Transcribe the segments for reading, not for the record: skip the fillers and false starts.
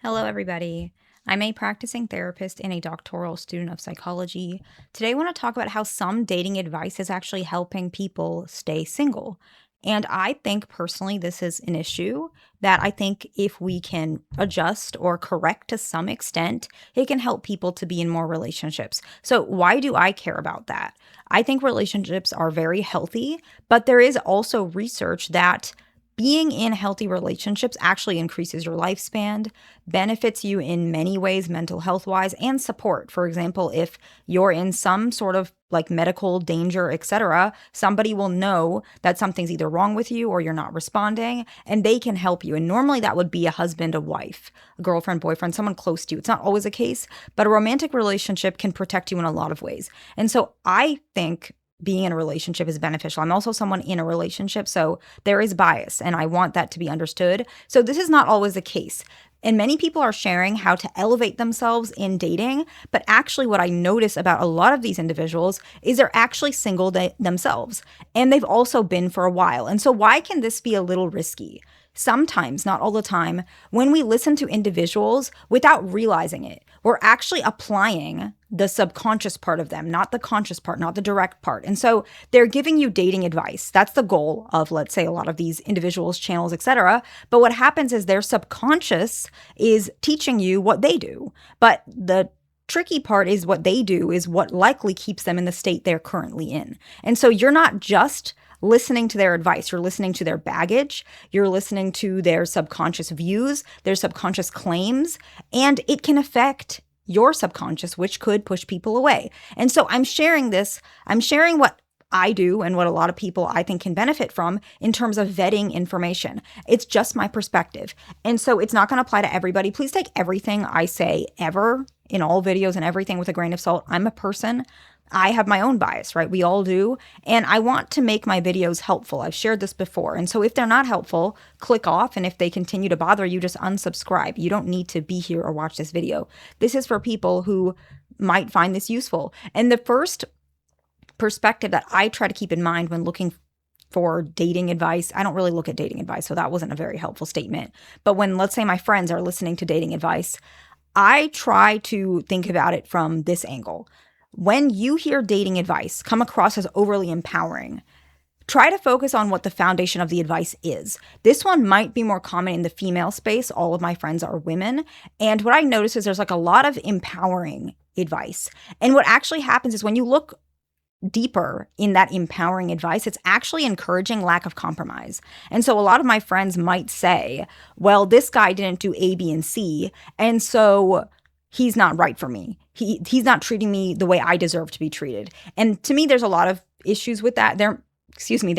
Hello, everybody. I'm a practicing therapist and a doctoral student of psychology. Today, I want to talk about how some dating advice is actually helping people stay single. And I think personally, this is an issue that I think if we can adjust or correct to some extent, it can help people to be in more relationships. So, why do I care about that? I think relationships are very healthy, but there is also research that being in healthy relationships actually increases your lifespan, benefits you in many ways, mental health wise, and support. For example, if you're in some sort of like medical danger, etc., somebody will know that something's either wrong with you or you're not responding, and they can help you. And normally that would be a husband, a wife, a girlfriend, boyfriend, someone close to you. It's not always the case, but a romantic relationship can protect you in a lot of ways. And so I think being in a relationship is beneficial. I'm also someone in a relationship, so there is bias, and I want that to be understood. So this is not always the case. And many people are sharing how to elevate themselves in dating. But actually, what I notice about a lot of these individuals is they're actually single themselves. And they've also been for a while. And so, why can this be a little risky? Sometimes, not all the time, when we listen to individuals without realizing it, we're actually applying the subconscious part of them, not the conscious part, not the direct part. And so they're giving you dating advice. That's the goal of, let's say, a lot of these individuals, channels, etc. But what happens is their subconscious is teaching you what they do. But the tricky part is what they do is what likely keeps them in the state they're currently in. And so you're not just listening to their advice, you're listening to their baggage, you're listening to their subconscious views, their subconscious claims, and it can affect your subconscious, which could push people away. And so I'm sharing this, I'm sharing what I do and what a lot of people I think can benefit from in terms of vetting information. It's just my perspective. And so it's not going to apply to everybody. Please take everything I say ever in all videos and everything with a grain of salt. I'm a person. I have my own bias, right? We all do. And I want to make my videos helpful. I've shared this before. And so if they're not helpful, click off. And if they continue to bother you, just unsubscribe. You don't need to be here or watch this video. This is for people who might find this useful. And the first perspective that I try to keep in mind when looking for dating advice, I don't really look at dating advice, so that wasn't a very helpful statement. But when, let's say, my friends are listening to dating advice, I try to think about it from this angle. When you hear dating advice come across as overly empowering, try to focus on what the foundation of the advice is. This one might be more common in the female space. All of my friends are women. And what I notice is there's like a lot of empowering advice. And what actually happens is when you look deeper in that empowering advice, it's actually encouraging lack of compromise. And so a lot of my friends might say, well, this guy didn't do A, B, and C, and so he's not right for me. He's not treating me the way I deserve to be treated. And to me, there's a lot of issues with that. They're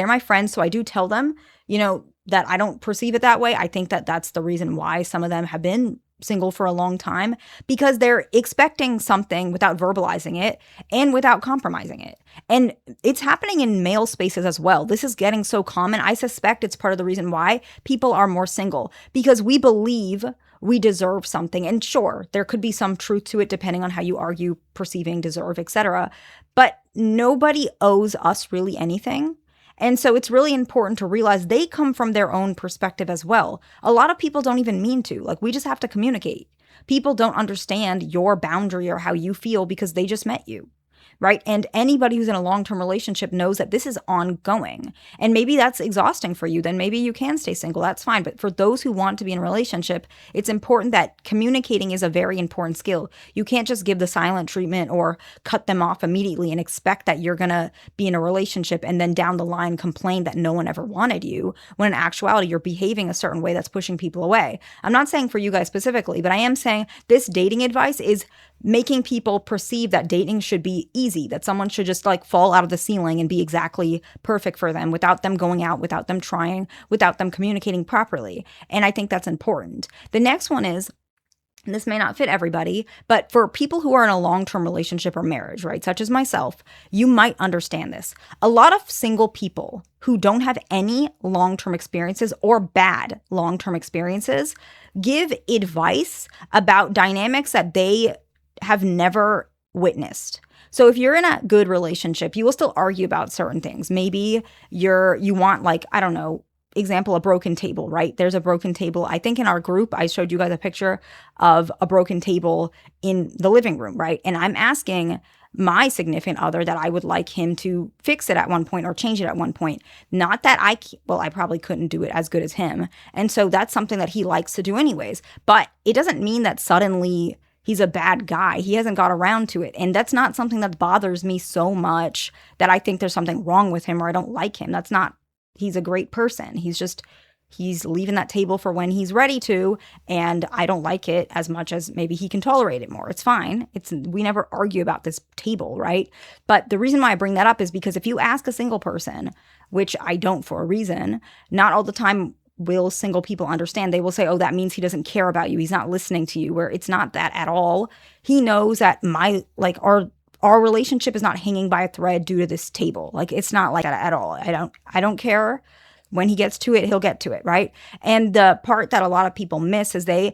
my friends, so I do tell them, that I don't perceive it that way. I think that that's the reason why some of them have been single for a long time, because they're expecting something without verbalizing it and without compromising it. And it's happening in male spaces as well. This is getting so common. I suspect it's part of the reason why people are more single, because we believe we deserve something. And sure, there could be some truth to it depending on how you argue perceiving, deserve, etc. But nobody owes us really anything. And so it's really important to realize they come from their own perspective as well. A lot of people don't even mean to. Like, we just have to communicate. People don't understand your boundary or how you feel because they just met you, right? And anybody who's in a long-term relationship knows that this is ongoing. And maybe that's exhausting for you. Then maybe you can stay single. That's fine. But for those who want to be in a relationship, it's important that communicating is a very important skill. You can't just give the silent treatment or cut them off immediately and expect that you're going to be in a relationship and then down the line complain that no one ever wanted you, when in actuality, you're behaving a certain way that's pushing people away. I'm not saying for you guys specifically, but I am saying this dating advice is making people perceive that dating should be easy, that someone should just like fall out of the ceiling and be exactly perfect for them without them going out, without them trying, without them communicating properly. And I think that's important. The next one is, and this may not fit everybody, but for people who are in a long-term relationship or marriage, right, such as myself, you might understand this. A lot of single people who don't have any long-term experiences or bad long-term experiences give advice about dynamics that they have never witnessed. So if you're in a good relationship, you will still argue about certain things. Maybe you want, like, I don't know, example, a broken table, right? There's a broken table. I think in our group, I showed you guys a picture of a broken table in the living room, right? And I'm asking my significant other that I would like him to fix it at one point or change it at one point. Not that I probably couldn't do it as good as him. And so that's something that he likes to do anyways. But it doesn't mean that suddenly he's a bad guy. He hasn't got around to it. And that's not something that bothers me so much that I think there's something wrong with him or I don't like him. That's not, he's a great person. He's leaving that table for when he's ready to, and I don't like it as much as maybe he can tolerate it more. It's fine. We never argue about this table, right? But the reason why I bring that up is because if you ask a single person, which I don't for a reason, not all the time will single people understand. They will say, oh, that means he doesn't care about you. He's not listening to you, where it's not that at all. He knows that our relationship is not hanging by a thread due to this table. Like, it's not like that at all. I don't care. When he gets to it, he'll get to it, right? And the part that a lot of people miss is they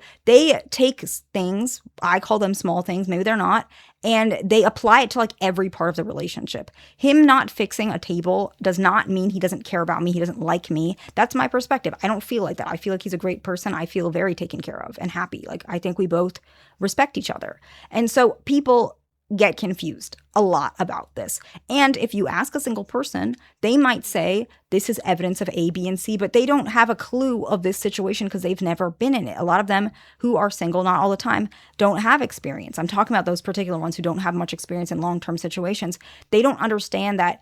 take things, I call them small things, maybe they're not, and they apply it to like every part of the relationship. Him not fixing a table does not mean he doesn't care about me, he doesn't like me. That's my perspective. I don't feel like that. I feel like he's a great person. I feel very taken care of and happy. Like, I think we both respect each other. And so people get confused a lot about this. And if you ask a single person, they might say this is evidence of A, B, and C, but they don't have a clue of this situation because they've never been in it. A lot of them who are single, not all the time, don't have experience. I'm talking about those particular ones who don't have much experience in long-term situations. They don't understand that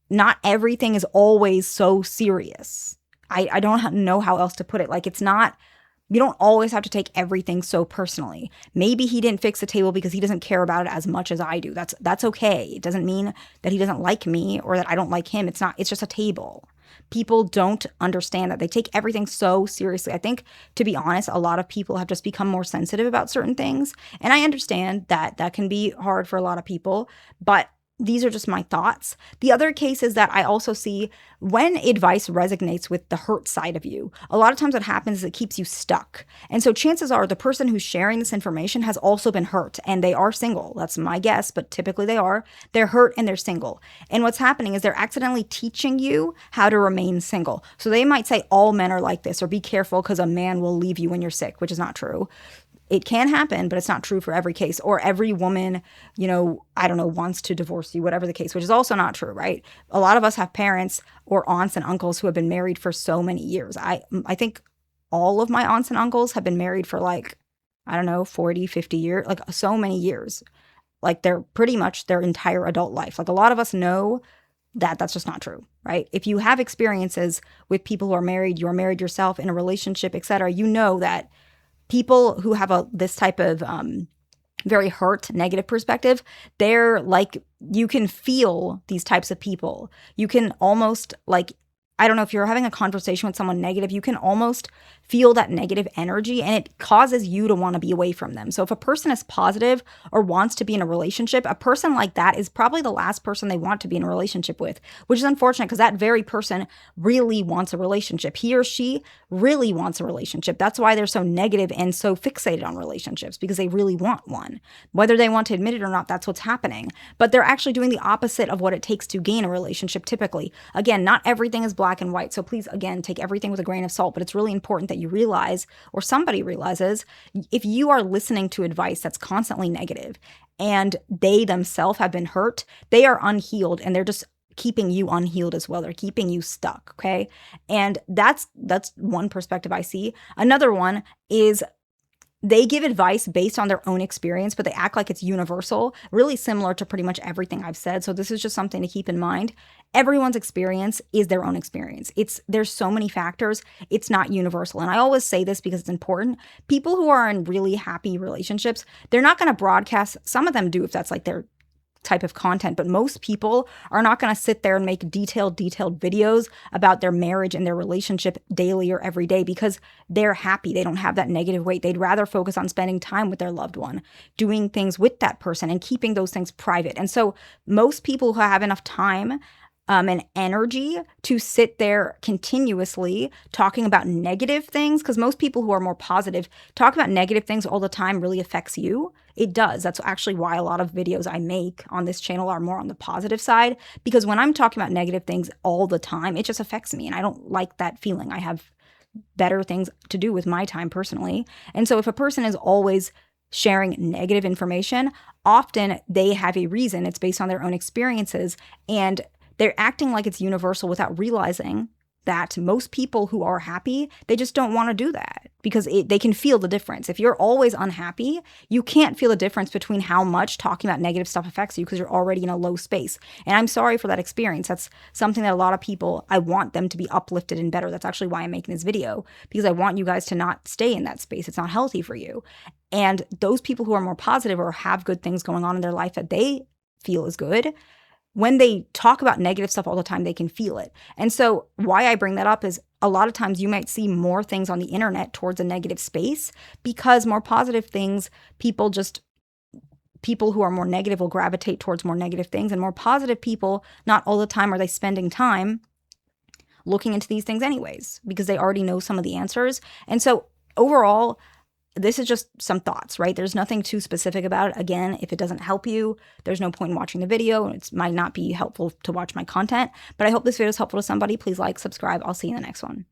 not everything is always so serious. I don't know how else to put it. Like, it's not, you don't always have to take everything so personally. Maybe he didn't fix the table because he doesn't care about it as much as I do. That's okay. It doesn't mean that he doesn't like me or that I don't like him. It's just a table. People don't understand that. They take everything so seriously. I think, to be honest, a lot of people have just become more sensitive about certain things. And I understand that that can be hard for a lot of people, but these are just my thoughts. The other case is that I also see when advice resonates with the hurt side of you, a lot of times what happens is it keeps you stuck. And so chances are the person who's sharing this information has also been hurt and they are single. That's my guess, but typically they are. They're hurt and they're single. And what's happening is they're accidentally teaching you how to remain single. So they might say all men are like this, or be careful because a man will leave you when you're sick, which is not true. It can happen, but it's not true for every case. Or every woman, wants to divorce you, whatever the case, which is also not true, right? A lot of us have parents or aunts and uncles who have been married for so many years. I think all of my aunts and uncles have been married for 40, 50 years, like so many years. Like, they're pretty much their entire adult life. Like, a lot of us know that that's just not true, right? If you have experiences with people who are married, you're married yourself in a relationship, etc., you know that people who have this type of very hurt, negative perspective, they're like, you can feel these types of people. You can almost I don't know, if you're having a conversation with someone negative, you can almost feel that negative energy and it causes you to want to be away from them. So if a person is positive or wants to be in a relationship, a person like that is probably the last person they want to be in a relationship with, which is unfortunate because that very person really wants a relationship. He or she really wants a relationship. That's why they're so negative and so fixated on relationships, because they really want one. Whether they want to admit it or not, that's what's happening. But they're actually doing the opposite of what it takes to gain a relationship typically. Again, not everything is black and white. So please, again, take everything with a grain of salt, but it's really important that you realize, or somebody realizes, if you are listening to advice that's constantly negative and they themselves have been hurt, they are unhealed and they're just keeping you unhealed as well. They're keeping you stuck, okay? And that's one perspective I see. Another one is they give advice based on their own experience, but they act like it's universal, really similar to pretty much everything I've said. So this is just something to keep in mind. Everyone's experience is their own experience. There's so many factors. It's not universal. And I always say this because it's important. People who are in really happy relationships, they're not going to broadcast. Some of them do if that's like their type of content, but most people are not going to sit there and make detailed videos about their marriage and their relationship daily or every day because they're happy. They don't have that negative weight. They'd rather focus on spending time with their loved one, doing things with that person and keeping those things private. And so most people who have enough time and energy to sit there continuously talking about negative things, because most people who are more positive talk about negative things all the time really affects you. It does. That's actually why a lot of videos I make on this channel are more on the positive side, because when I'm talking about negative things all the time, it just affects me and I don't like that feeling. I have better things to do with my time personally. And so if a person is always sharing negative information, often they have a reason. It's based on their own experiences, and they're acting like it's universal without realizing that most people who are happy, they just don't want to do that because they can feel the difference. If you're always unhappy, you can't feel the difference between how much talking about negative stuff affects you because you're already in a low space. And I'm sorry for that experience. That's something that a lot of people, I want them to be uplifted and better. That's actually why I'm making this video, because I want you guys to not stay in that space. It's not healthy for you. And those people who are more positive or have good things going on in their life that they feel is good, when they talk about negative stuff all the time, they can feel it. And so why I bring that up is a lot of times you might see more things on the internet towards a negative space, because more positive things, people who are more negative will gravitate towards more negative things, and more positive people, not all the time are they spending time looking into these things anyways, because they already know some of the answers. And so overall, this is just some thoughts, right? There's nothing too specific about it. Again, if it doesn't help you, there's no point in watching the video. It might not be helpful to watch my content, but I hope this video is helpful to somebody. Please like, subscribe. I'll see you in the next one.